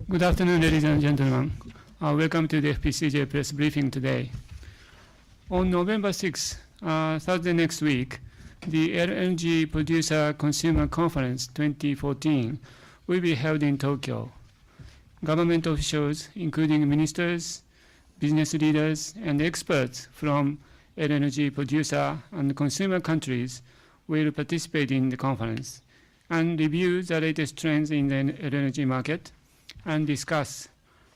Good afternoon, ladies and gentlemen. Welcome to the FPCJ press briefing today. On November 6th, Thursday next week, the LNG Producer Consumer Conference 2014 will be held in Tokyo. Government officials, including ministers, business leaders, and experts from LNG producer and consumer countries will participate in the conference and review the latest trends in the LNG market and discuss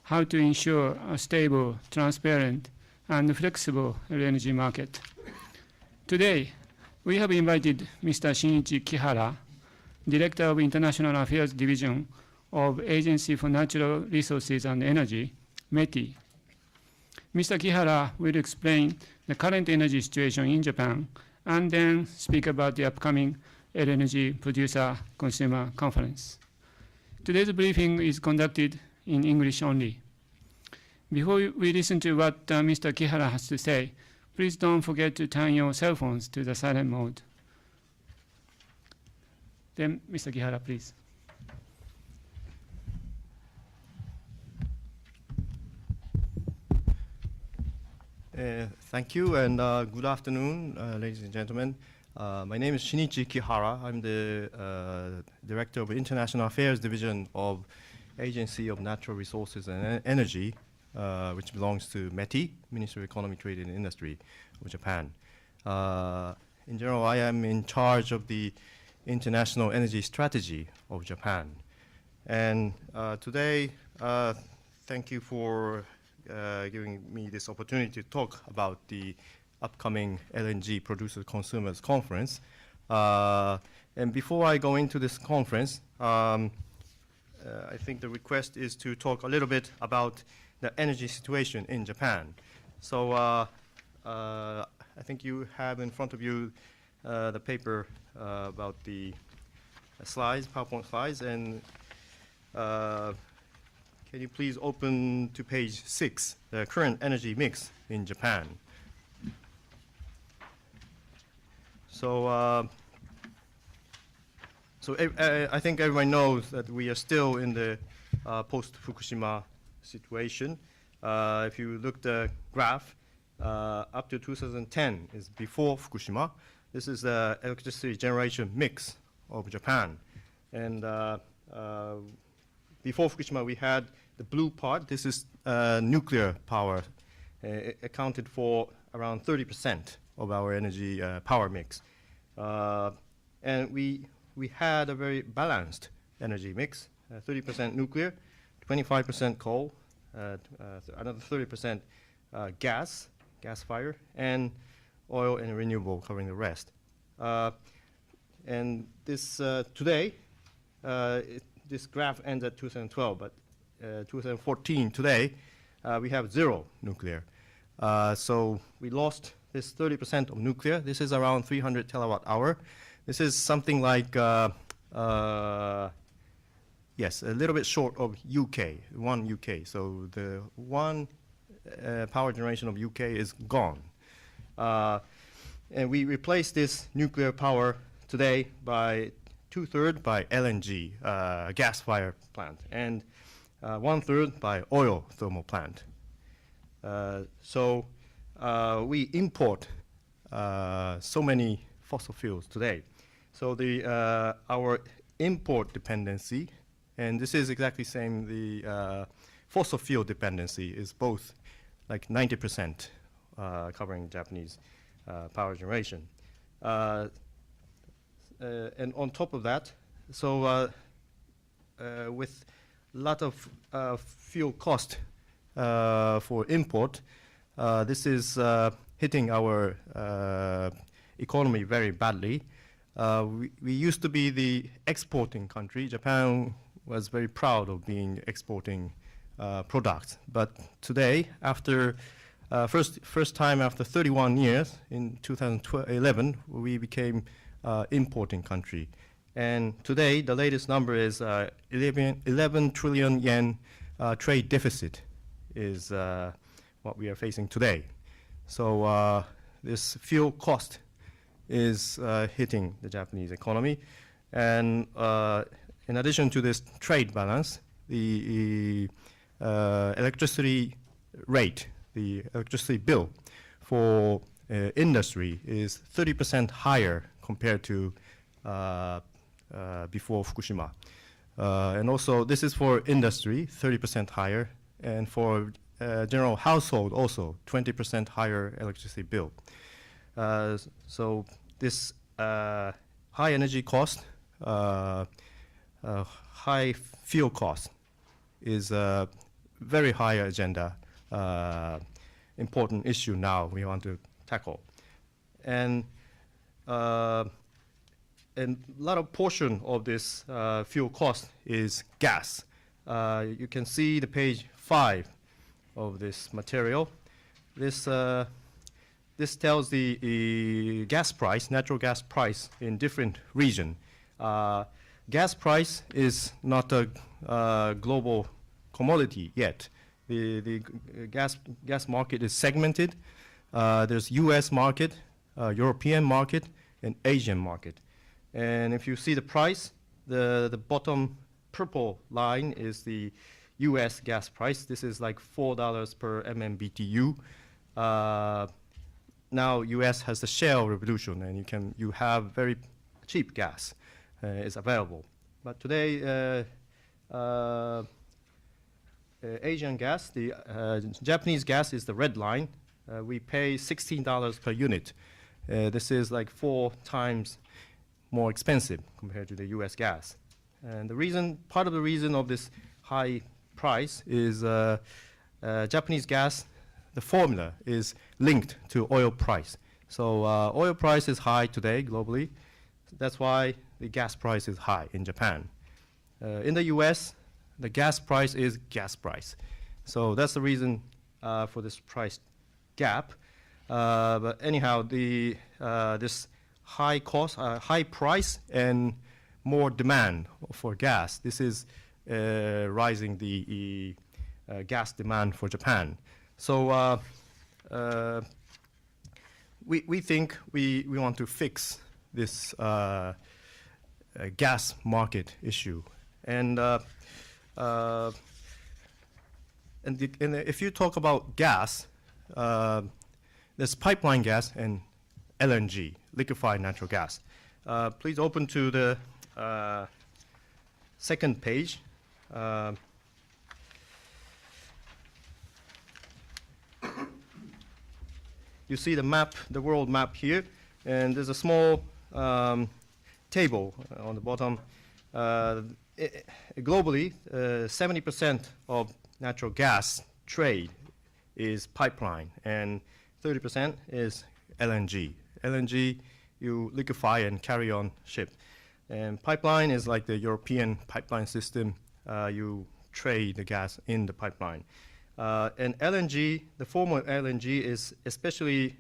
how to ensure a stable, transparent, and flexible LNG market. Today, we have invited Mr. Shinichi Kihara, Director of International Affairs Division of Agency for Natural Resources and Energy, METI. Mr. Kihara will explain the current energy situation in Japan and then speak about the upcoming LNG Producer Consumer Conference. Today's briefing is conducted in English only. Before we listen to what Mr. Kihara has to say, please don't forget to turn your cell phones to the silent mode. Then, Mr. Kihara, please. Thank you, and good afternoon, ladies and gentlemen. My name is Shinichi Kihara. I'm the Director of International Affairs Division of Agency of Natural Resources and Energy, which belongs to METI, Ministry of Economy, Trade and Industry of Japan. In general, I am in charge of the international energy strategy of Japan. And today, thank you for giving me this opportunity to talk about the upcoming LNG Producers Consumers Conference. And before I go into this conference, I think the request is to talk a little bit about the energy situation in Japan. So I think you have in front of you the paper about the slides, PowerPoint slides, and can you please open to page 6, the current energy mix in Japan. So, I think everyone knows that we are still in the post-Fukushima situation. If you look at the graph, up to 2010 is before Fukushima. This is the electricity generation mix of Japan. And before Fukushima, we had the blue part. This is nuclear power. It accounted for around 30% of our energy power mix. And we had a very balanced energy mix, 30% nuclear, 25% coal, another 30% gas fire, and oil and renewable covering the rest. And this today, this graph ends at 2012, but 2014 today, we have zero nuclear. So we lost this 30% of nuclear. This is around 300 terawatt hour. This is something like, yes, a little bit short of one UK. So the one power generation of UK is gone. And we replaced this nuclear power today by 2/3 by LNG, gas-fired plant, and 1/3 by oil thermal plant. So we import so many fossil fuels today. So our import dependency, and this is exactly the same, the fossil fuel dependency is both like 90% covering Japanese power generation. And on top of that, so with a lot of fuel cost for import, this is hitting our economy very badly. We used to be the exporting country. Japan was very proud of being exporting products. But today, after first time after 31 years, in 2011, we became importing country. And today, the latest number is 11 trillion yen trade deficit is what we are facing today. So this fuel cost is hitting the Japanese economy. And in addition to this trade balance, the electricity rate, the electricity bill for industry is 30% higher compared to before Fukushima. And also, this is for industry, 30% higher, and for general household also, 20% higher electricity bill. So this high energy cost, high fuel cost is a very high agenda, important issue now we want to tackle. And a lot of portion of this fuel cost is gas. You can see the page 5 of this material. This tells the gas price, natural gas price in different region. Gas price is not a global commodity yet. The gas market is segmented. There's U.S. market, European market, and Asian market. And if you see the price, the bottom purple line is the U.S. gas price. This is like $4 per MMBTU. Now U.S. has the shale revolution, and you have very cheap gas is available. But today, Asian gas, the Japanese gas is the red line. We pay $16 per unit. This is like 4 times more expensive compared to the U.S. gas. And the reason, part of the reason of this high price is Japanese gas, the formula is linked to oil price. So oil price is high today globally. That's why the gas price is high in Japan. In the U.S., the gas price is gas price. So that's the reason for this price gap. But anyhow, this high cost, high price, and more demand for gas, this is rising the gas demand for Japan. So we think we want to fix this gas market issue. And if you talk about gas, there's pipeline gas and LNG, liquefied natural gas. Please open to the second page. You see the map, the world map here, and there's a small table on the bottom. Globally, 70% of natural gas trade is pipeline, and 30% is LNG. LNG, you liquefy and carry on ship. And pipeline is like the European pipeline system. You trade the gas in the pipeline. And LNG, the form of LNG is especially,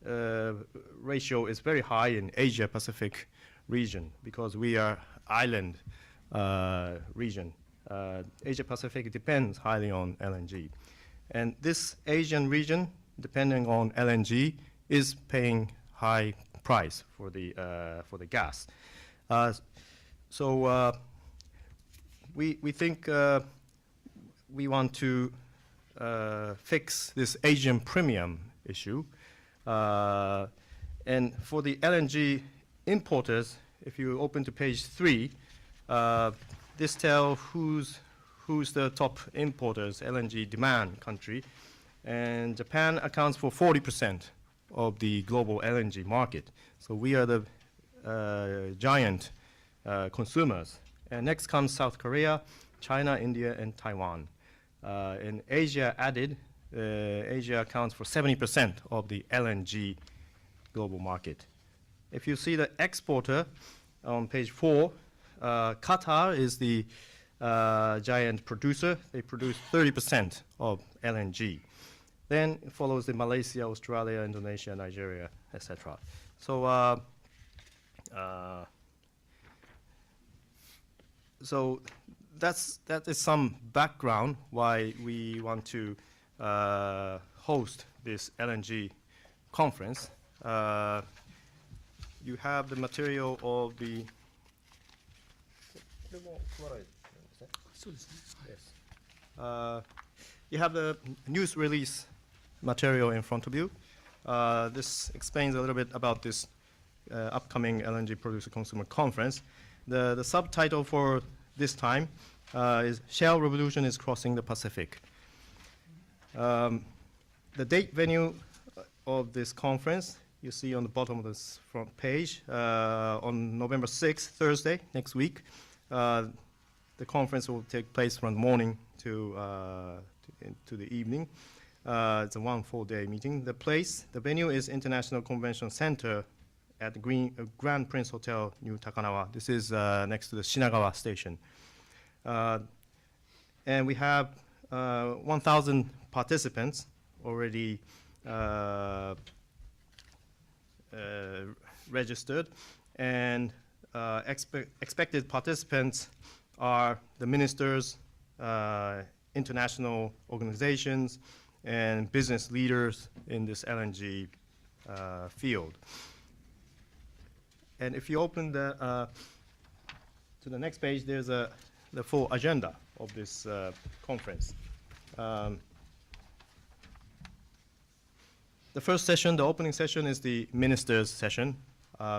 ratio is very high in Asia Pacific region because we are island region. Asia Pacific depends highly on LNG. And this Asian region, depending on LNG, is paying high price for the gas. So we think we want to fix this Asian premium issue. And for the LNG importers, if you open to page 3, this tells who's the top importers, LNG demand country. And Japan accounts for 40% of the global LNG market. So we are the giant consumers. And next comes South Korea, China, India, and Taiwan. And Asia added, Asia accounts for 70% of the LNG global market. If you see the exporter on page 4, Qatar is the giant producer. They produce 30% of LNG. Then follows the Malaysia, Australia, Indonesia, Nigeria, etc. So, so that is some background why we want to host this LNG conference. You have the material of the. そうですね。You have the news release material in front of you. This explains a little bit about this upcoming LNG producer consumer conference. The subtitle for this time is Shale Revolution is Crossing the Pacific. The date venue of this conference you see on the bottom of this front page. On November 6th, Thursday, next week, the conference will take place from the morning to the evening. It's a 1 full-day meeting. The venue is International Convention Center at the Grand Prince Hotel, New Takanawa. This is next to the Shinagawa station. And we have 1,000 participants already registered, and expected participants are the ministers, international organizations, and business leaders in this LNG field. And if you open to the next page, there's the full agenda of this conference. The first session, the opening session, is the ministers' session.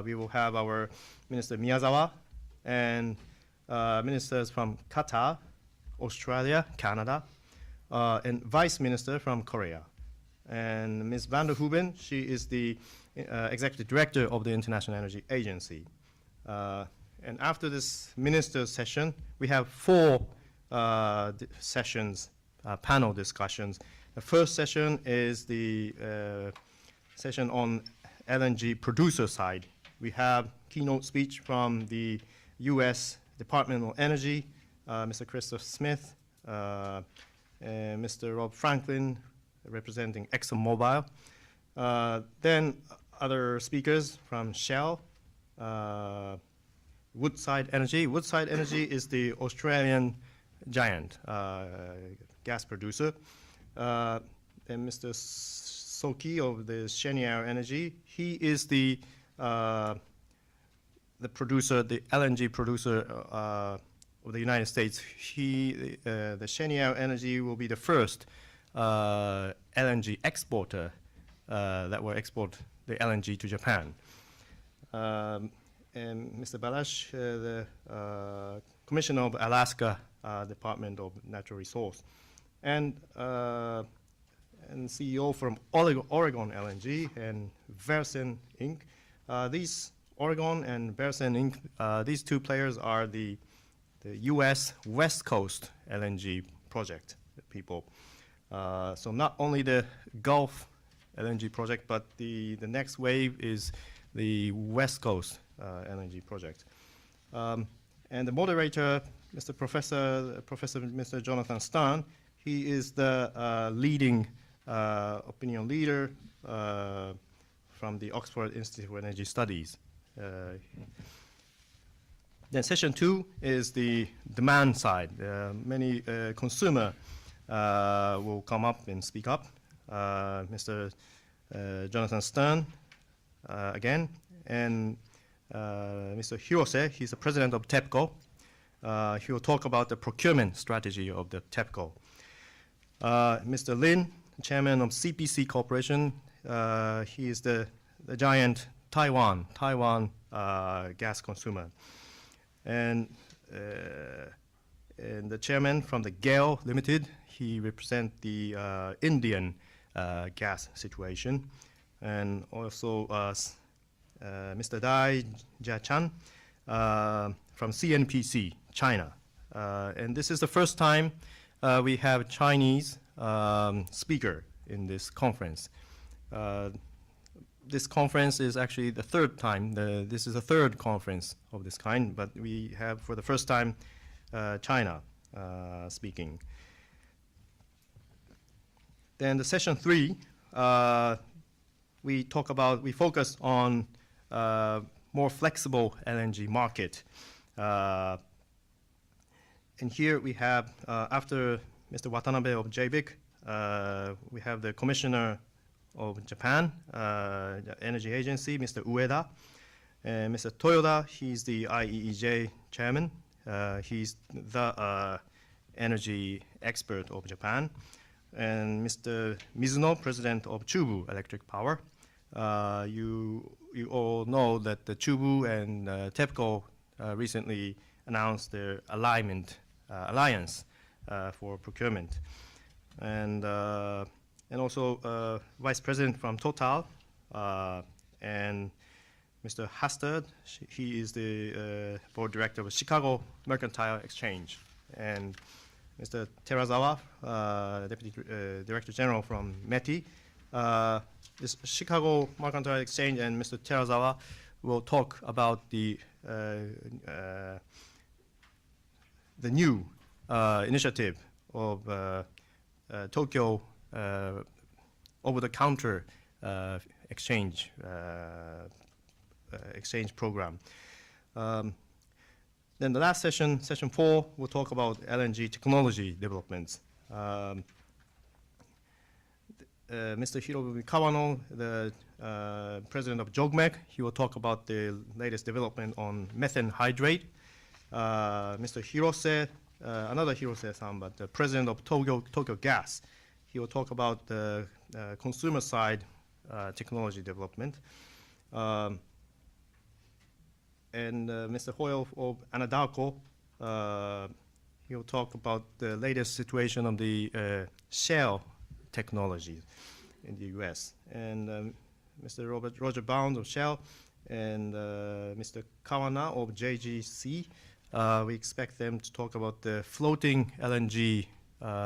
We will have our Minister Miyazawa and ministers from Qatar, Australia, Canada, and Vice Minister from Korea. And Ms. van der Hoeven, she is the Executive Director of the International Energy Agency. And after this ministers' session, we have 4 sessions, panel discussions. The first session is the session on LNG producer side. We have keynote speech from the U.S. Department of Energy, Mr. Christopher Smith, and Mr. Rob Franklin, representing ExxonMobil. Then other speakers from Shell, Woodside Energy. Woodside Energy is the Australian giant gas producer. And Mr. Soki of the Shinichi Energy, he is the producer, the LNG producer of the United States. The Shinichi Energy will be the first LNG exporter that will export the LNG to Japan. And Mr. Balash, the Commissioner of Alaska Department of Natural Resource, and CEO from Oregon LNG and Versen Inc. These Oregon and Versen Inc., these 2 players are the U.S. West Coast LNG project people. So not only the Gulf LNG project, but the next wave is the West Coast LNG project. And the moderator, Mr. Jonathan Stern, he is the leading opinion leader from the Oxford Institute for Energy Studies. Then session 2 is the demand side. Many consumer will come up and speak up. Mr. Jonathan Stern again, and Mr. Hirose, he's the president of TEPCO. He will talk about the procurement strategy of the TEPCO. Mr. Lin, chairman of CPC Corporation, he is the giant Taiwan gas consumer. And the chairman from the GAIL Limited, he represents the Indian gas situation. And also Mr. Dai Jiachan from CNPC, China. And this is the first time we have Chinese speaker in this conference. This conference is actually the 3rd time. This is the 3rd conference of this kind, but we have for the first time China speaking. Then the session 3, we focus on more flexible LNG market. And here we have, after Mr. Watanabe of JBIC, we have the Commissioner of Japan, the Energy Agency, Mr. Ueda, and Mr. Toyoda, he's the IEEJ chairman. He's the energy expert of Japan, and Mr. Mizuno, president of Chubu Electric Power. You all know that the Chubu and TEPCO recently announced their alliance for procurement. And also Vice President from Total, and Mr. Hastert, he is the board director of Chicago Mercantile Exchange. And Mr. Terazawa, Deputy Director General from METI. This Chicago Mercantile Exchange and Mr. Terazawa will talk about the new initiative of Tokyo over-the-counter exchange program. Then the last session, session 4, we'll talk about LNG technology developments. Mr. Hirobu Kawano, the president of JOGMEC, he will talk about the latest development on methane hydrate. Mr. Hirose, another Hirose-san, but the president of Tokyo Gas, he will talk about the consumer side technology development. And Mr. Hoyle of Anadarko, he will talk about the latest situation of the shale technology in the US. And Mr. Roger Bounds of Shell and Mr. Kawana of JGC, we expect them to talk about the floating LNG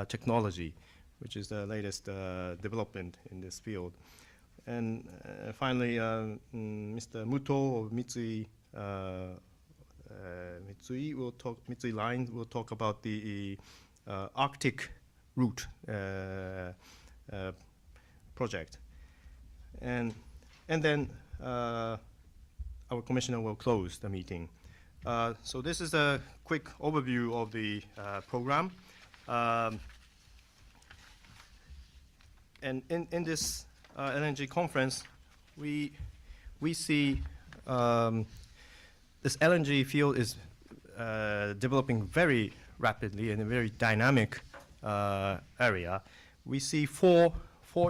technology, which is the latest development in this field. And finally, Mr. Muto of Mitsui Mitsui Line will talk about the Arctic route project. And then our commissioner will close the meeting. So this is a quick overview of the program. And in this LNG conference, we see this LNG field is developing very rapidly in a very dynamic area. We see four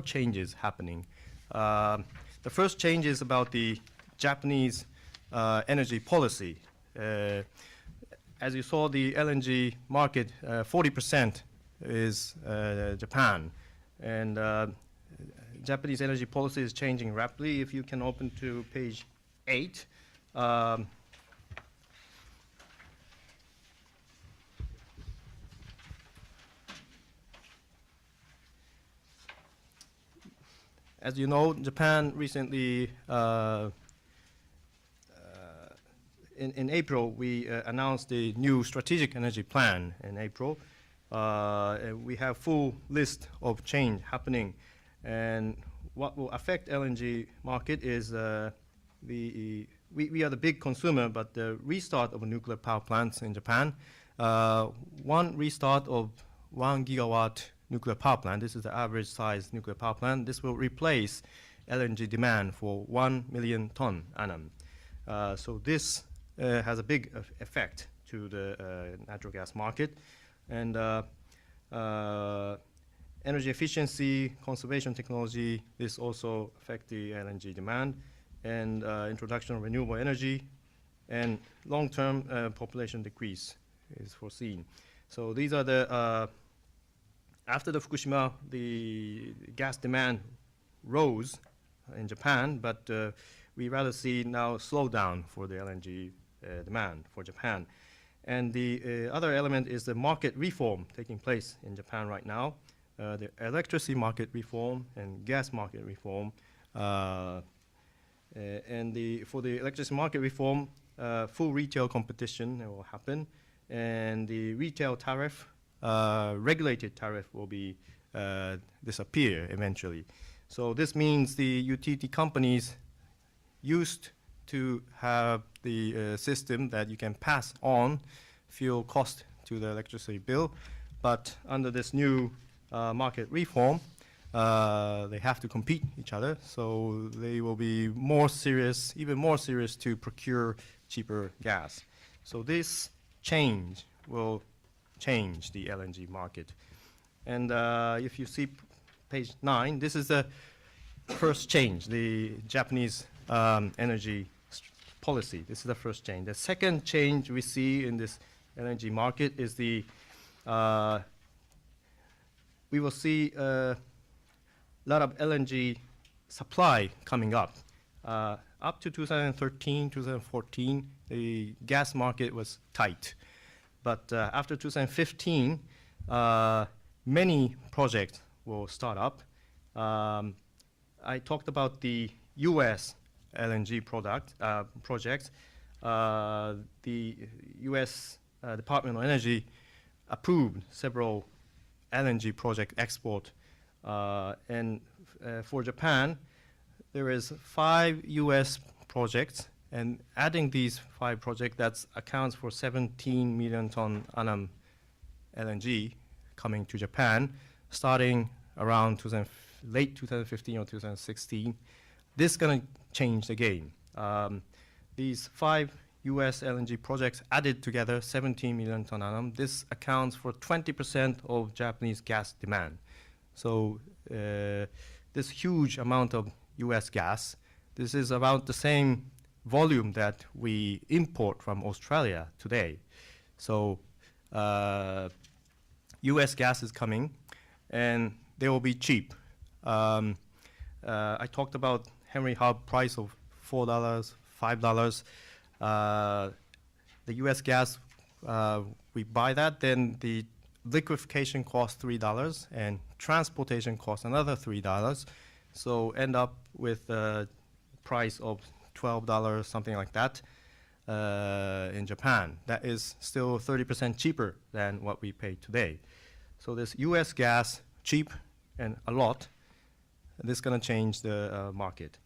changes happening. The first change is about the Japanese energy policy. As you saw, the LNG market, 40% is Japan. And Japanese energy policy is changing rapidly. If you can open to page 8. As you know, Japan recently, in April, we announced the new strategic energy plan in April. We have full list of change happening. And what will affect LNG market is we are the big consumer, but the restart of nuclear power plants in Japan, one restart of 1 gigawatt nuclear power plant, this is the average size nuclear power plant, this will replace LNG demand for 1 million ton annum. So this has a big effect to the natural gas market. And energy efficiency, conservation technology, this also affect the LNG demand, and introduction of renewable energy, and long-term population decrease is foreseen. So these are the, after the Fukushima, the gas demand rose in Japan, but we rather see now a slowdown for the LNG demand for Japan. And the other element is the market reform taking place in Japan right now. The electricity market reform and gas market reform. And for the electricity market reform, full retail competition will happen. And the retail tariff, regulated tariff will be disappear eventually. So this means the utility companies used to have the system that you can pass on fuel cost to the electricity bill, but under this new market reform, they have to compete each other, so they will be more serious, even more serious to procure cheaper gas. So this change will change the LNG market. And if you see page 9, this is the first change, the Japanese energy policy. This is the first change. The second change we see in this LNG market is the we will see a lot of LNG supply coming up. Up to 2013, 2014, the gas market was tight. But after 2015, many projects will start up. I talked about the US LNG projects. The US Department of Energy approved several LNG project export. And for Japan, there is 5 US projects, and adding these 5 projects, that accounts for 17 million ton annum LNG coming to Japan, starting around late 2015 or 2016. This is going to change the game. These 5 US LNG projects added together, 17 million ton annum. This accounts for 20% of Japanese gas demand. So this huge amount of US gas, this is about the same volume that we import from Australia today. So US gas is coming, and they will be cheap. I talked about Henry Hub price of $4, $5. The US gas, we buy that, then the liquefaction costs $3, and transportation costs another $3. So end up with a price of $12, something like that, in Japan. That is still 30% cheaper than what we pay today. So this US gas, cheap and a lot, this is going to change the market.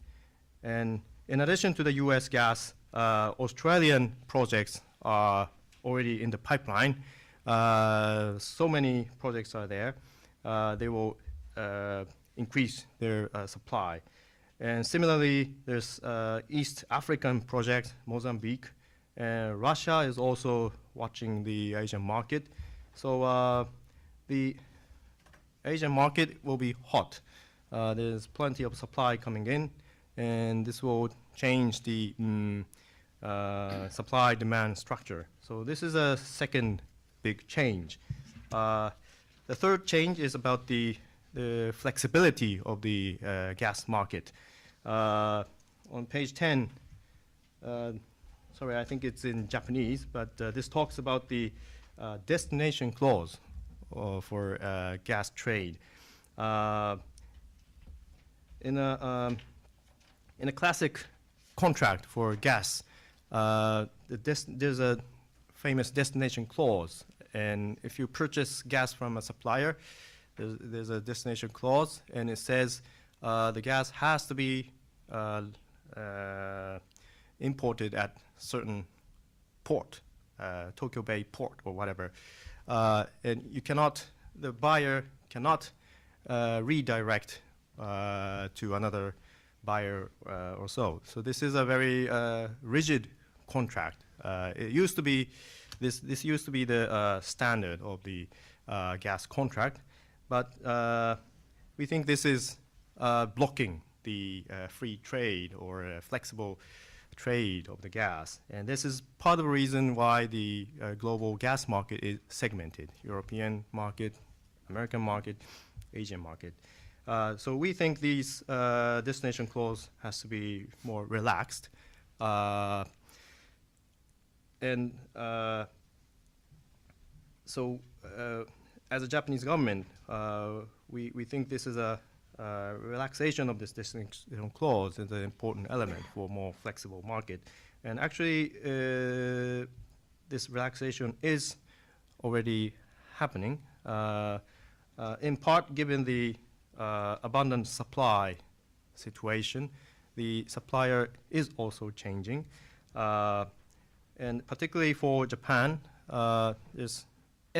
And in addition to the US gas, Australian projects are already in the pipeline. So many projects are there. They will increase their supply. And similarly, there's East African project, Mozambique, and Russia is also watching the Asian market. So the Asian market will be hot. There's plenty of supply coming in, and this will change the supply-demand structure. So this is a second big change. The third change is about the flexibility of the gas market. On page 10, sorry, I think it's in Japanese, but this talks about the destination clause for gas trade. In a classic contract for gas, there's a famous destination clause, and if you purchase gas from a supplier, there's a destination clause, and it says the gas has to be imported at certain port, Tokyo Bay port or whatever, and you cannot, the buyer cannot redirect to another buyer or so. So this is a very rigid contract. It used to be, this used to be the standard of the gas contract, but we think this is blocking the free trade or flexible trade of the gas. And this is part of the reason why the global gas market is segmented: European market, American market, Asian market. So we think these destination clause has to be more relaxed. And so as a Japanese government, we think this is a relaxation of this destination clause is an important element for a more flexible market. And actually, this relaxation is already happening, in part given the abundant supply situation. The supplier is also changing. And particularly for Japan, there's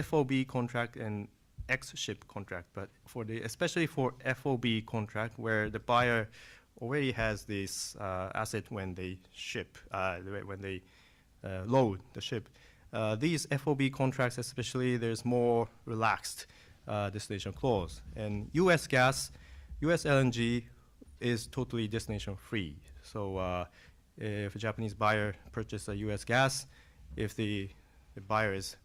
FOB contract and ex-ship contract, but for the, especially for FOB contract, where the buyer already has this asset when they ship, when they load the ship, these FOB contracts especially, there's more relaxed destination clause. And US gas, US LNG is totally destination free. So if a Japanese buyer purchases a US gas, if the buyer is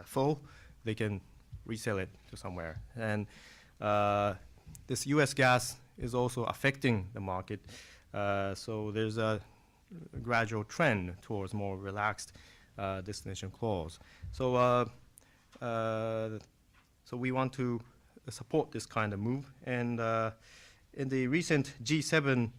full, they can resell it to somewhere. And this US gas is also affecting the market. So there's a gradual trend towards more relaxed destination clause. So so we want to support this kind of move. And in the recent G7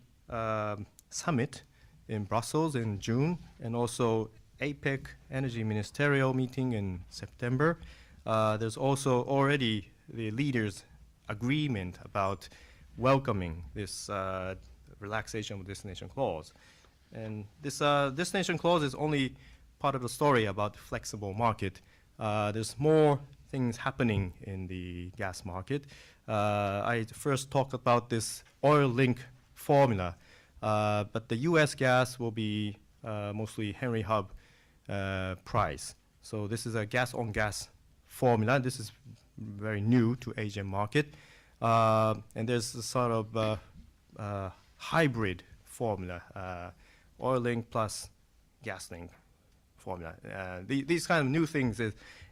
summit in Brussels in June, and also APEC Energy Ministerial meeting in September, there's also already the leaders' agreement about welcoming this relaxation of destination clause. And this destination clause is only part of the story about flexible market. There's more things happening in the gas market. I first talked about this oil link formula, but the US gas will be mostly Henry Hub price. So this is a gas on gas formula. This is very new to Asian market. And there's a sort of hybrid formula, oil link plus gas link formula. These kind of new things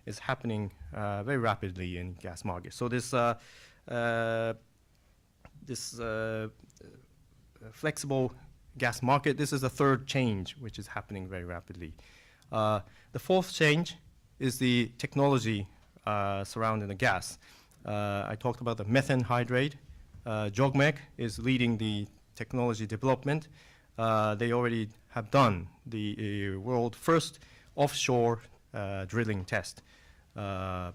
is happening very rapidly in gas market. So this flexible gas market, this is the third change which is happening very rapidly. The fourth change is the technology surrounding the gas. I talked about the methane hydrate. JOGMEC is leading the technology development. They already have done the world first offshore drilling test. And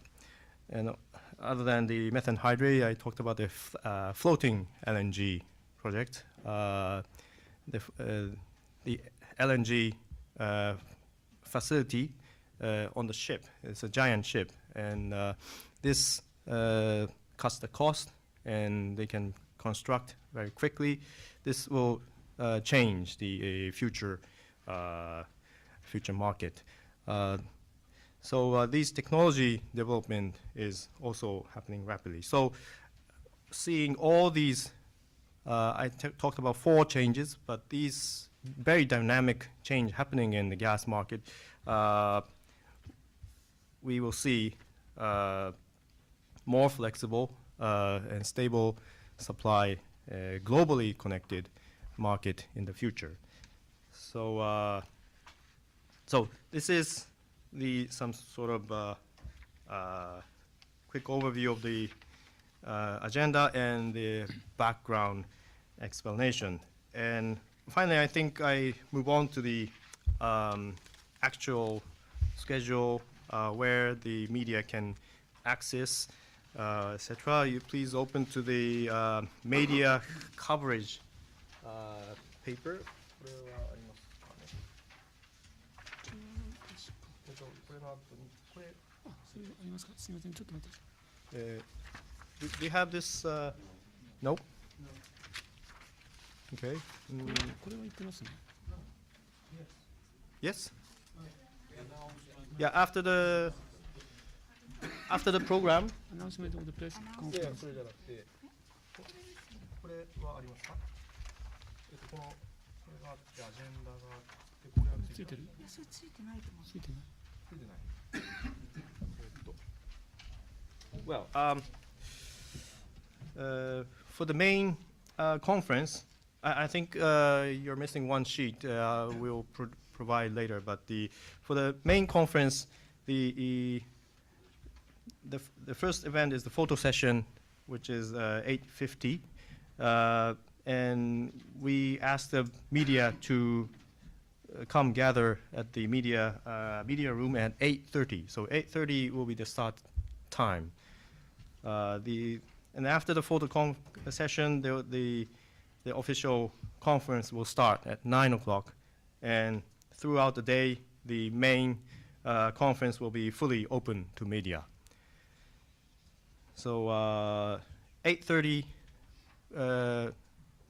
other than the methane hydrate, I talked about the floating LNG project. The LNG facility on the ship. It's a giant ship, and this cuts the cost, and they can construct very quickly. This will change the future market. So this technology development is also happening rapidly. So seeing all these, I talked about 4 changes, but these very dynamic change happening in the gas market, we will see more flexible and stable supply, globally connected market in the future. So, so this is some sort of quick overview of the agenda and the background explanation. And finally, I think I move on to the actual schedule where the media can access, etc. You please open to the media coverage paper. それありますか。すみません、ちょっと待って。Do you have this? No. Okay. これは言ってますね。Yes. Yeah. After the program. Announcement of the press conference. それじゃなくて、これはありますか？これがあってアジェンダがあってこれはついてる？それついてないと思う。ついてない。ついてない。Well, for the main conference, I think you're missing one sheet. We'll provide later, but for the main conference, the first event is the photo session, which is 8:50, and we asked the media to come gather at the media room at 8:30. So 8:30 will be the start time. And after the photo session, the official conference will start at 9 o'clock, and throughout the day, the main conference will be fully open to media. So 8:30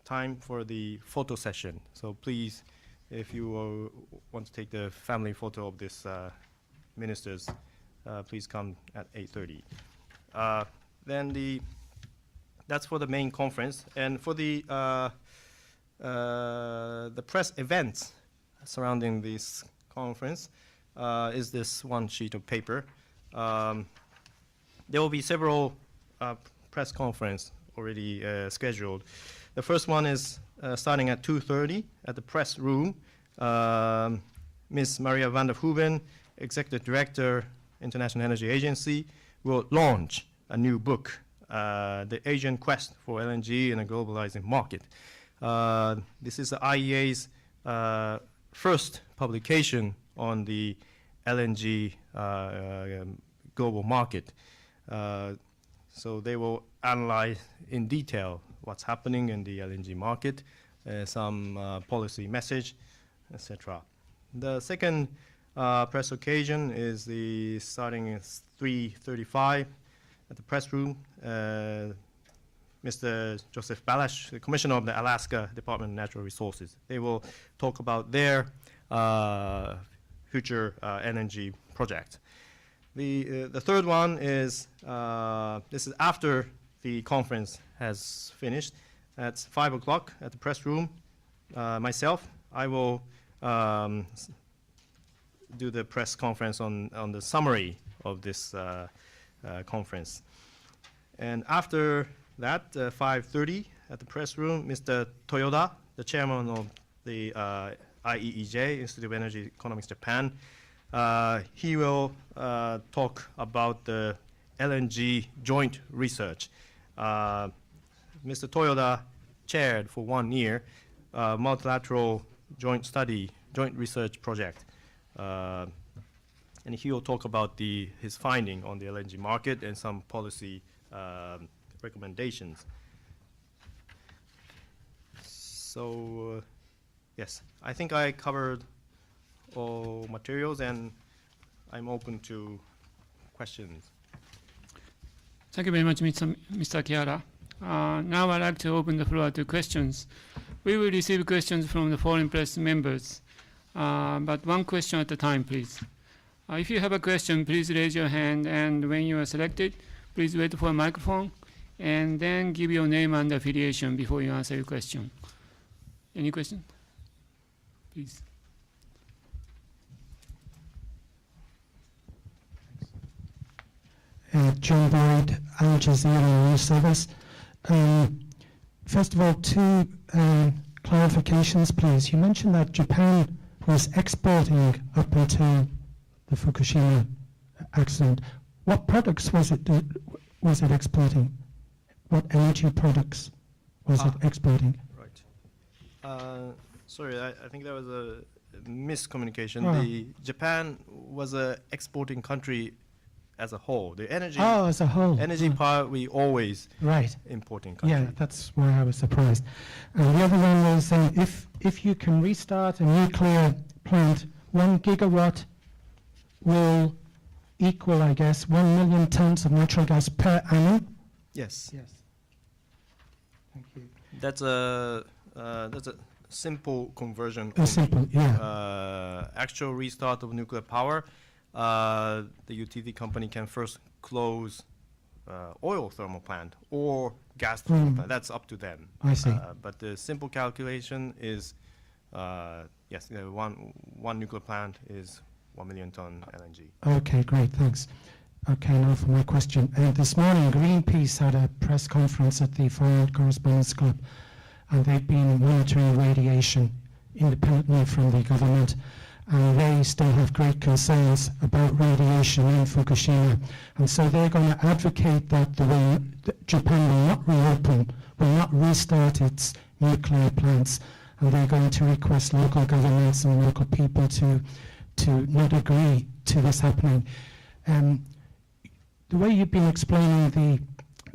time for the photo session. So please if you want to take the family photo of this ministers, please come at 8:30. Then that's for the main conference, and for the press events surrounding this conference is this one sheet of paper. There will be several press conferences already scheduled. The first one is starting at 2:30 at the press room. Ms. Maria van der Hoeven, Executive Director, International Energy Agency, will launch a new book, The Asian Quest for LNG in a Globalizing Market. This is the IEA's first publication on the LNG global market. So they will analyze in detail what's happening in the LNG market, some policy message, etc. The second press occasion is starting at 3:35 at the press room. Mr. Joseph Balash, the Commissioner of the Alaska Department of Natural Resources. They will talk about their future LNG project. The third one is, this is after the conference has finished. At 5 o'clock at the press room. Myself, I will do the press conference on the summary of this conference. And after that, 5:30 at the press room, Mr. Toyoda, the chairman of the IEEJ, Institute of Energy Economics Japan, he will talk about the LNG joint research. Mr. Toyoda chaired for 1 year multilateral joint research project. And he will talk about his finding on the LNG market and some policy recommendations. So, yes, I think I covered all materials, and I'm open to questions. Thank you very much, Mr. Kihara. Now I'd like to open the floor to questions. We will receive questions from the foreign press members, but one question at a time, please. If you have a question, please raise your hand, and when you are selected, please wait for a microphone, and then give your name and affiliation before you answer your question. Any question? Please. John Boyd, Al Jazeera News Service. First of all, two clarifications, please. You mentioned that Japan was exporting up until the Fukushima accident. What products was it exporting? What energy products was it exporting? Right. Sorry, I think there was a miscommunication. Japan was an exporting country as a whole. The energy. Oh, as a whole. Energy part, we always importing country. Yeah, that's why I was surprised. And the other one was if you can restart a nuclear plant, 1 gigawatt will equal, I guess, 1 million tons of natural gas per annum. Yes. Yes. Thank you. That's a simple conversion. Simple, yeah. Actual restart of nuclear power. The utility company can first close oil thermal plant or gas thermal plant. That's up to them. I see. But the simple calculation is, yes, one nuclear plant is 1 million ton LNG. Okay, great, thanks. Okay, now for my question. This morning, Greenpeace had a press conference at the Foreign Correspondents Club, and they've been monitoring radiation independently from the government. And they still have great concerns about radiation in Fukushima. And so they're going to advocate that Japan will not reopen, will not restart its nuclear plants. And they're going to request local governments and local people to not agree to this happening. The way you've been explaining the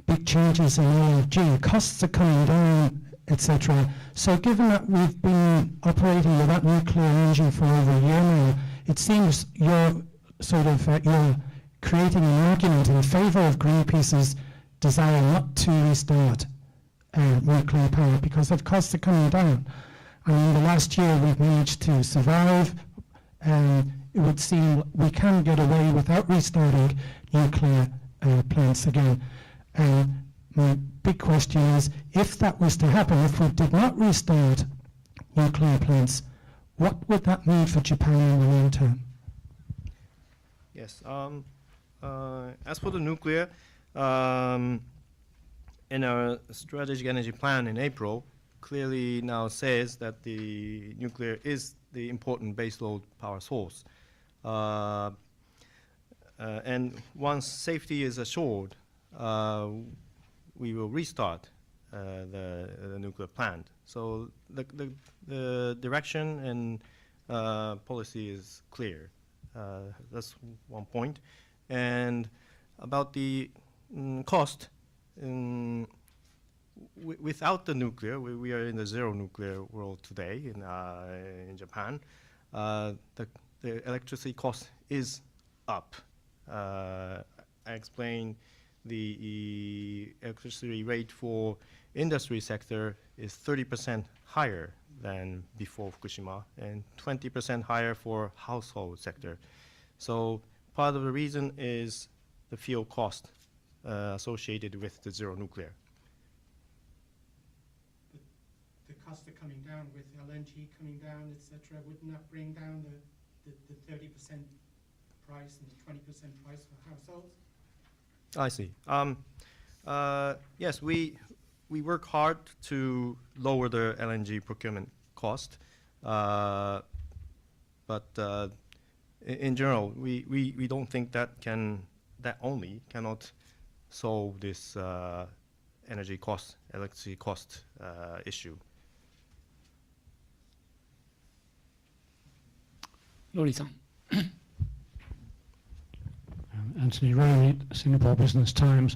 big changes in LNG, costs are coming down, etc. So given that we've been operating with that nuclear engine for over a year now, it seems you're you're creating an argument in favour of Greenpeace's desire not to restart nuclear power because of costs are coming down. And in the last year, we've managed to survive. It would seem we can get away without restarting nuclear plants again. My big question is, if that was to happen, if we did not restart nuclear plants, what would that mean for Japan in the long term? Yes. As for the nuclear, in our strategic energy plan in April, clearly now says that the nuclear is the important baseload power source. And once safety is assured, we will restart the nuclear plant. So the direction and policy is clear. That's one point. And about the cost, without the nuclear, we are in the zero nuclear world today in Japan. The electricity cost is up. I explained the electricity rate for industry sector is 30% higher than before Fukushima and 20% higher for household sector. So part of the reason is the fuel cost associated with the zero nuclear. The costs are coming down with LNG coming down, etc. Wouldn't that bring down the 30% price and the 20% price for households? I see. Yes, we work hard to lower the LNG procurement cost, but in general, we don't think that cannot solve this energy cost, electricity cost issue. Lori-san. Anthony Roney, Singapore Business Times.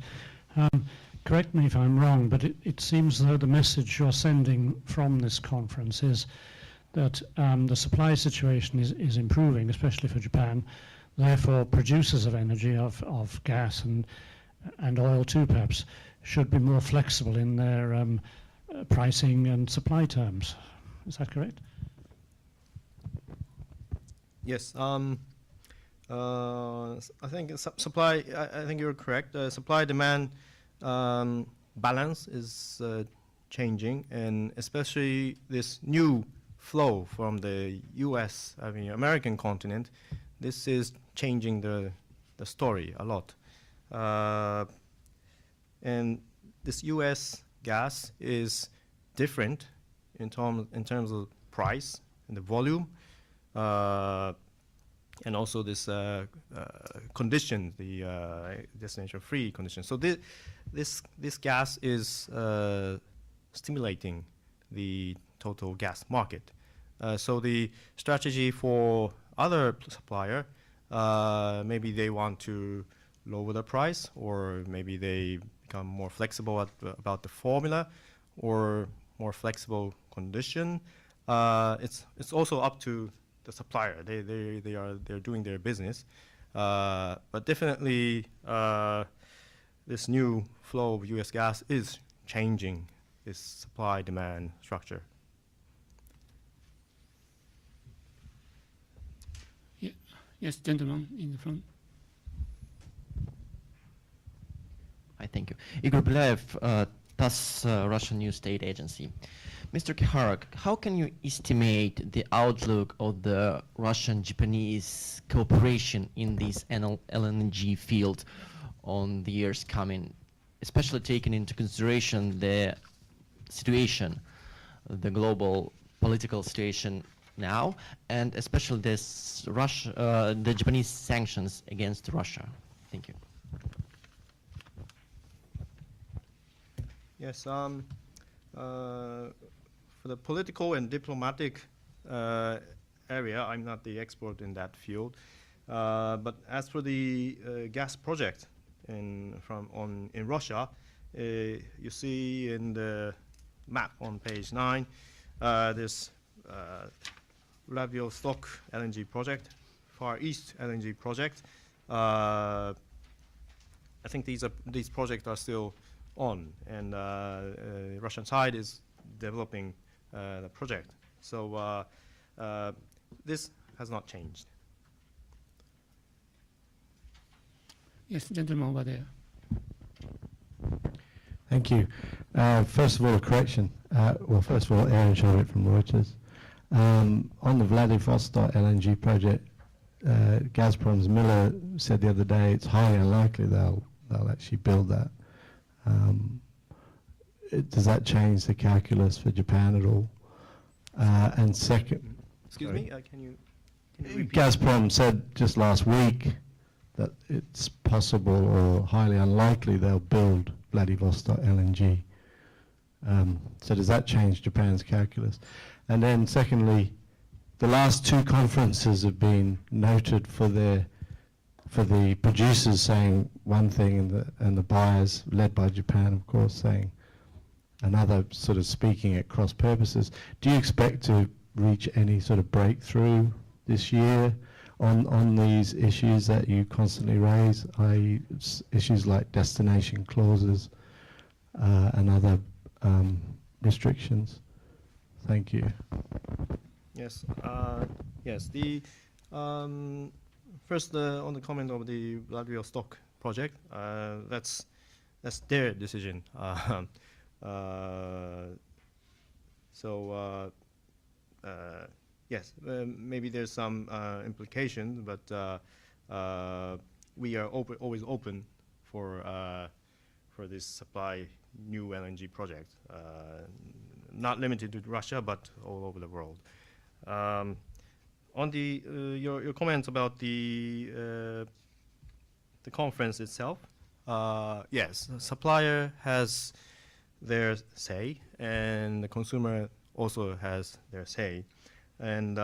Correct me if I'm wrong, but it seems as though the message you're sending from this conference is that the supply situation is improving, especially for Japan. Therefore, producers of energy, of gas and oil too, perhaps, should be more flexible in their pricing and supply terms. Is that correct? Yes. I think supply. I think you're correct. Supply-demand balance is changing, and especially this new flow from the U.S. American continent. This is changing the story a lot. And this U.S. gas is different in terms of price and the volume. And also this condition, the destination-free condition. So this gas is stimulating the total gas market. So the strategy for other supplier, maybe they want to lower the price, or maybe they become more flexible about the formula, or more flexible condition. It's also up to the supplier. They're doing their business, but definitely this new flow of U.S. gas is changing this supply-demand structure. Yeah. Yes, gentleman in the front. Hi, thank you. Igor Belayev, TASS, Russian news state agency. Mr. Kihara, how can you estimate the outlook of the Russian-Japanese cooperation in this LNG field on the years coming, especially taking into consideration the situation, the global political situation now, and especially this the Japanese sanctions against Russia? Thank you. Yes. For the political and diplomatic area, I'm not the expert in that field. But as for the gas project in Russia, you see in the map on page 9, this Vladivostok LNG project, Far East LNG project. I think these projects are still on, and Russian side is developing the project. So this has not changed. Yes, gentleman over there. Thank you. First of all, a correction. Well, first of all, Aaron Sharvit from Reuters. On the Vladivostok LNG project, Gazprom's Miller said the other day it's highly unlikely they'll actually build that. Does that change the calculus for Japan at all? And second, Excuse me, can you repeat? Gazprom said just last week that it's possible or highly unlikely they'll build Vladivostok LNG. So does that change Japan's calculus? And then secondly, the last two conferences have been noted for the producers saying one thing and the buyers, led by Japan, of course, saying another, sort of speaking at cross purposes. Do you expect to reach any sort of breakthrough this year on these issues that you constantly raise, i.e. issues like destination clauses and other restrictions? Thank you. Yes. Yes. The first on the comment of the Vladivostok project. That's their decision. Yes. Maybe there's some implications, but we are always open for this supply new LNG project. Not limited to Russia, but all over the world. On the your comments about the conference itself, yes, the supplier has their say, and the consumer also has their say, and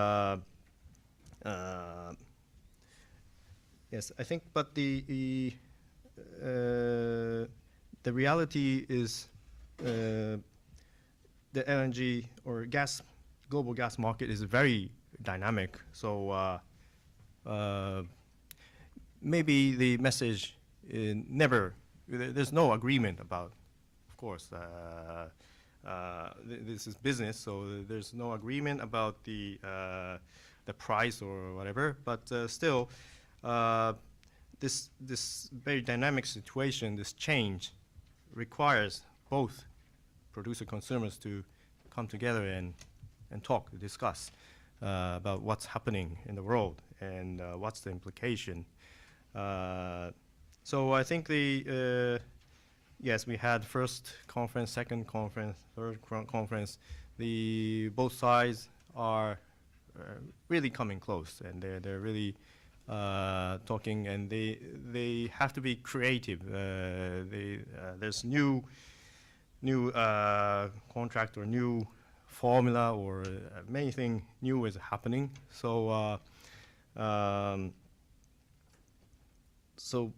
yes, I think. But the reality is the LNG or global gas market is very dynamic. So maybe the message there's no agreement about, of course, this is business, so there's no agreement about the price or whatever, but still this very dynamic situation, this change requires both producer consumers to come together and talk, discuss about what's happening in the world and what's the implication. So I think yes, we had first conference, second conference, third conference. Both sides are really coming close, and they're really talking, and they have to be creative. There's new contract or new formula or anything new is happening. So so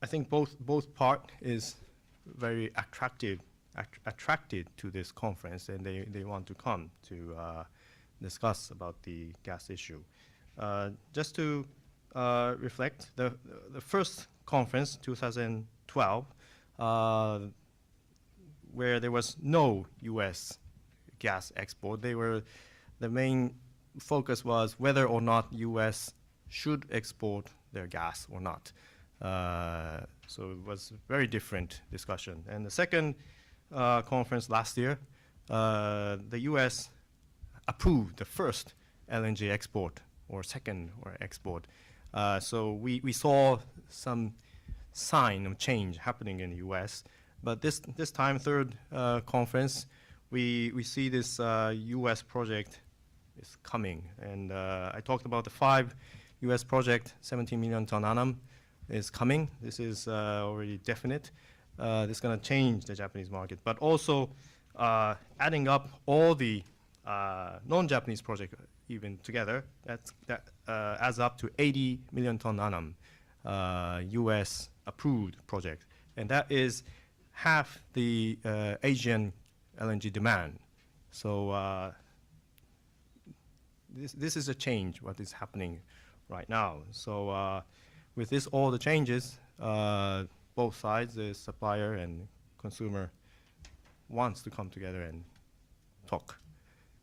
I think both part is very attracted to this conference, and they want to come to discuss about the gas issue. Just to reflect, the first conference, 2012, where there was no U.S. gas export, the main focus was whether or not U.S. should export their gas or not. So it was a very different discussion. And the second conference last year, the U.S. approved the first LNG export or second or export. So we saw some sign of change happening in the U.S. But this time, third conference, we see this U.S. project is coming. And I talked about the 5 U.S. project, 17 million ton annum is coming. This is already definite. This is going to change the Japanese market. But also adding up all the non-Japanese projects even together, that adds up to 80 million ton annum U.S. approved project. And that is half the Asian LNG demand. So this is a change, what is happening right now. So with this, all the changes, both sides, the supplier and consumer, wants to come together and talk.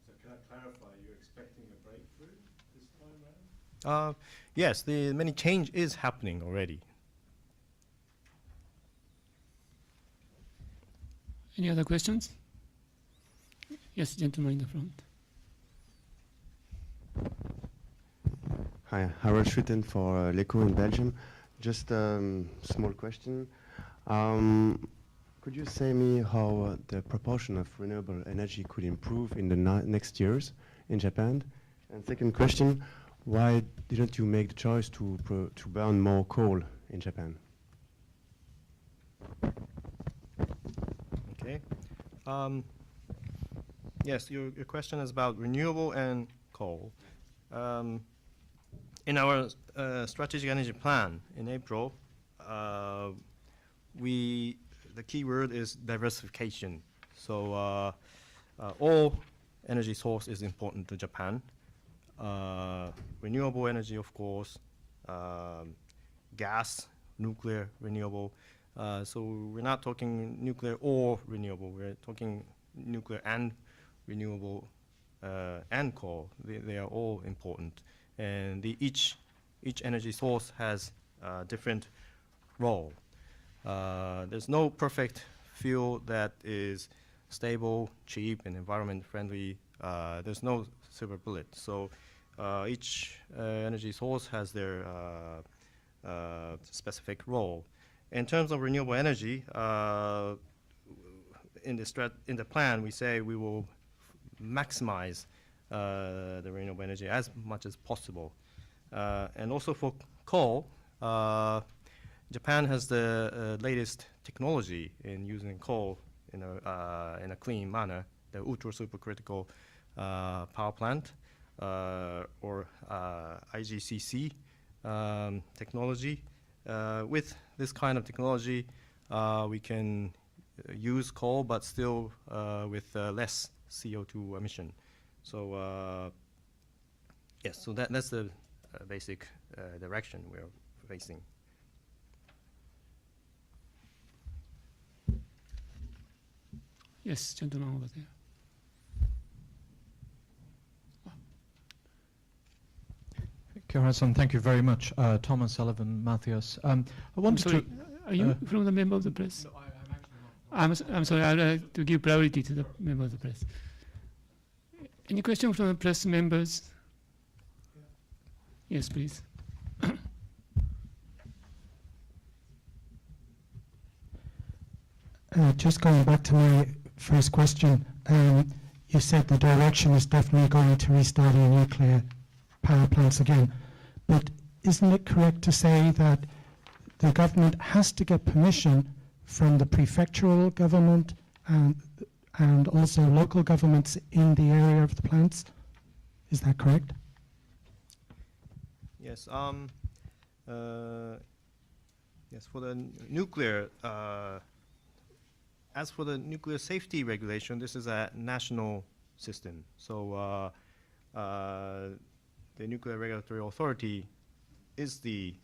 So can I clarify? Yes, the many change is happening already. Any other questions? Yes, gentleman in the front. Hi, Harold Schutten for L'Echo in Belgium. Just a small question. Could you say me how the proportion of renewable energy could improve in the next years in Japan? And second question, why didn't you make the choice to burn more coal in Japan? Okay. Yes, your question is about renewable and coal. In our strategic energy plan in April, the key word is diversification. So all energy source is important to Japan. Renewable energy, of course, gas, nuclear, renewable. So we're not talking nuclear or renewable. We're talking nuclear and renewable and coal. They are all important. And each energy source has a different role. There's no perfect fuel that is stable, cheap, and environment friendly. There's no silver bullet. So each energy source has their specific role. In terms of renewable energy, in the plan, we say we will maximize the renewable energy as much as possible. And also for coal, Japan has the latest technology in using coal in a clean manner, the ultra supercritical power plant, or IGCC technology. With this kind of technology, we can use coal, but still with less CO2 emission. So yes, so that's the basic direction we're facing. Yes, gentleman over there. Kihara-san, thank you very much. Thomas Sullivan, Matthias. I wanted sorry, to... are you from the member of the press? No, I'm actually not. I'm sorry, I'd like to give priority to the member of the press. Any question from the press members? Yes, please. Just going back to my first question, you said the direction is definitely going to restarting nuclear power plants again. But isn't it correct to say that the government has to get permission from the prefectural government and also local governments in the area of the plants? Is that correct? Yes. Yes. For the nuclear, as for the nuclear safety regulation, this is a national system. So the Nuclear Regulatory Authority is the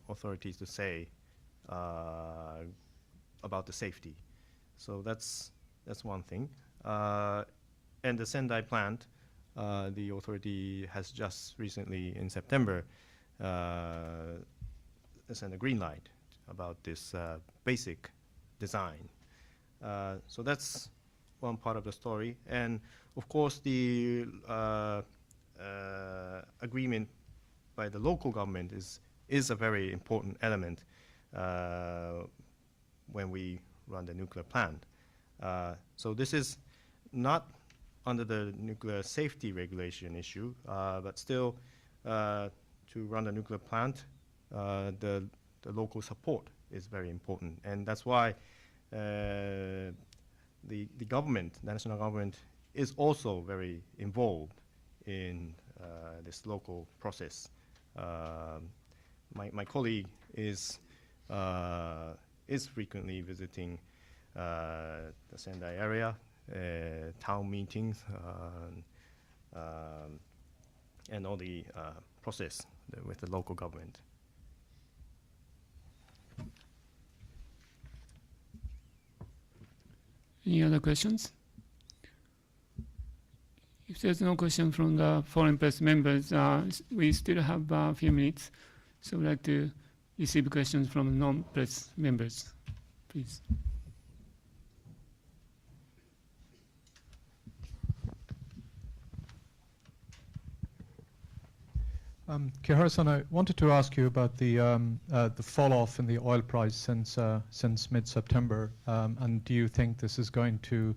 authority to say about the safety. So that's one thing. And the Sendai plant, the authority has just recently, in September, sent a green light about this basic design. So that's one part of the story. And of course, the agreement by the local government is a very important element when we run the nuclear plant. So this is not under the nuclear safety regulation issue, but still to run the nuclear plant, the local support is very important. And that's why the government, the national government, is also very involved in this local process. My colleague is frequently visiting the Sendai area, town meetings, and all the process with the local government. Any other questions? If there's no question from the foreign press members, we still have a few minutes, so we'd like to receive questions from non-press members, please. Kihara-san, I wanted to ask you about the fall off in the oil price since mid-September, and do you think this is going to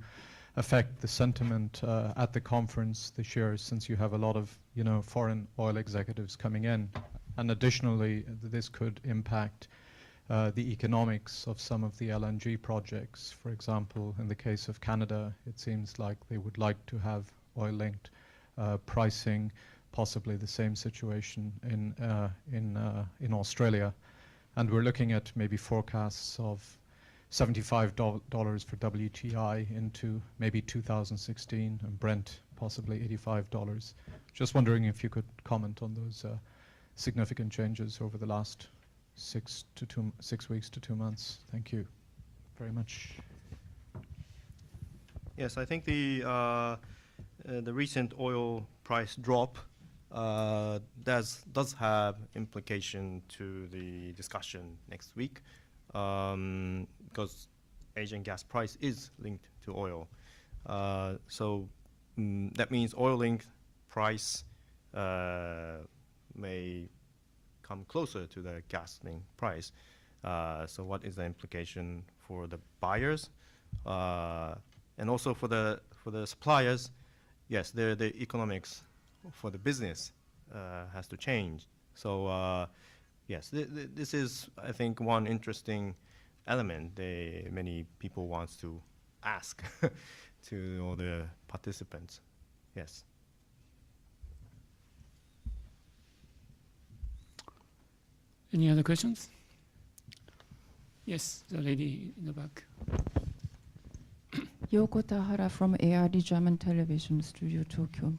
affect the sentiment at the conference this year, since you have a lot of foreign oil executives coming in, and additionally this could impact the economics of some of the LNG projects. For example, in the case of Canada, it seems like they would like to have oil-linked pricing. Possibly the same situation in Australia, and we're looking at maybe forecasts of $75 for WTI into maybe 2016, and Brent possibly $85. Just wondering if you could comment on those significant changes over the last 6 weeks to 2 months. Thank you very much. Yes, I think the recent oil price drop does have implication to the discussion next week, because Asian gas price is linked to oil. So that means oil-linked price may come closer to the gas-linked price. So what is the implication for the buyers, and also for the suppliers? Yes, the economics for the business has to change. So yes, this is, I think, one interesting element many people want to ask to all the participants. Yes. Any other questions? Yes, the lady in the back. Yoko Tahara from ARD German Television Studio, Tokyo.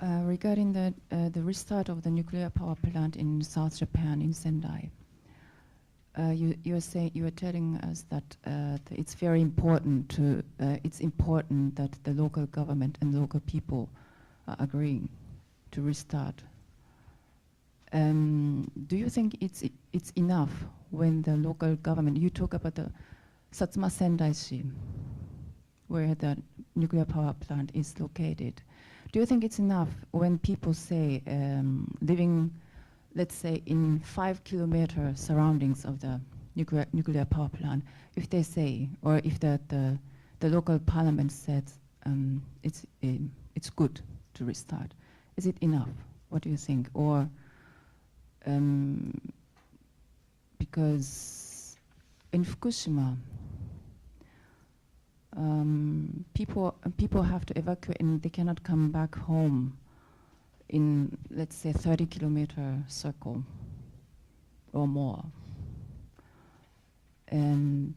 Regarding the restart of the nuclear power plant in South Japan, in Sendai, you are telling us that it's very important that the local government and local people are agreeing to restart. Do you think it's enough when the local government? You talk about the Satsuma Sendai-shi, where the nuclear power plant is located. Do you think it's enough when people say, living, let's say, in 5-kilometer surroundings of the nuclear power plant, if they say, or if the local parliament says it's good to restart, is it enough? What do you think? Or because in Fukushima, people have to evacuate and they cannot come back home in, let's say, 30-kilometer circle or more. And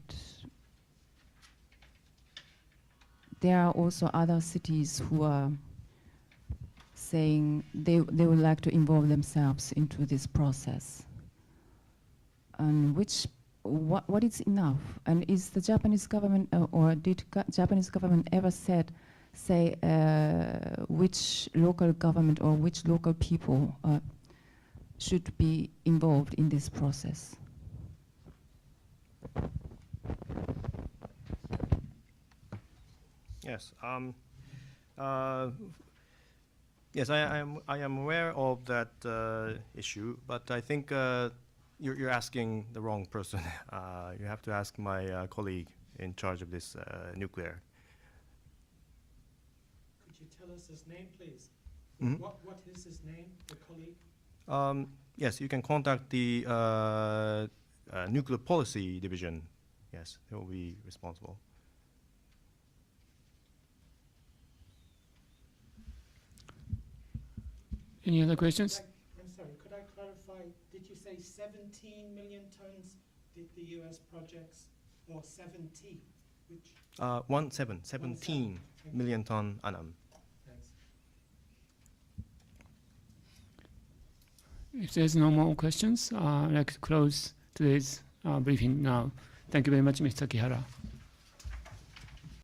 there are also other cities who are saying they would like to involve themselves into this process. And what is enough? And is the Japanese government, or did Japanese government ever say which local government or which local people should be involved in this process? Yes. Yes, I am aware of that issue, but I think you're asking the wrong person. You have to ask my colleague in charge of this nuclear. Could you tell us his name, please? Mm-hmm. What is his name, the colleague? Yes, you can contact the Nuclear Policy Division. Yes, they will be responsible. Any other questions? I'm sorry, could I clarify, did you say 17 million tons did the US projects, or 70? Which? 17 million ton annum. Thanks. If there's no more questions, I'd like to close today's briefing now. Thank you very much, Mr. Kihara.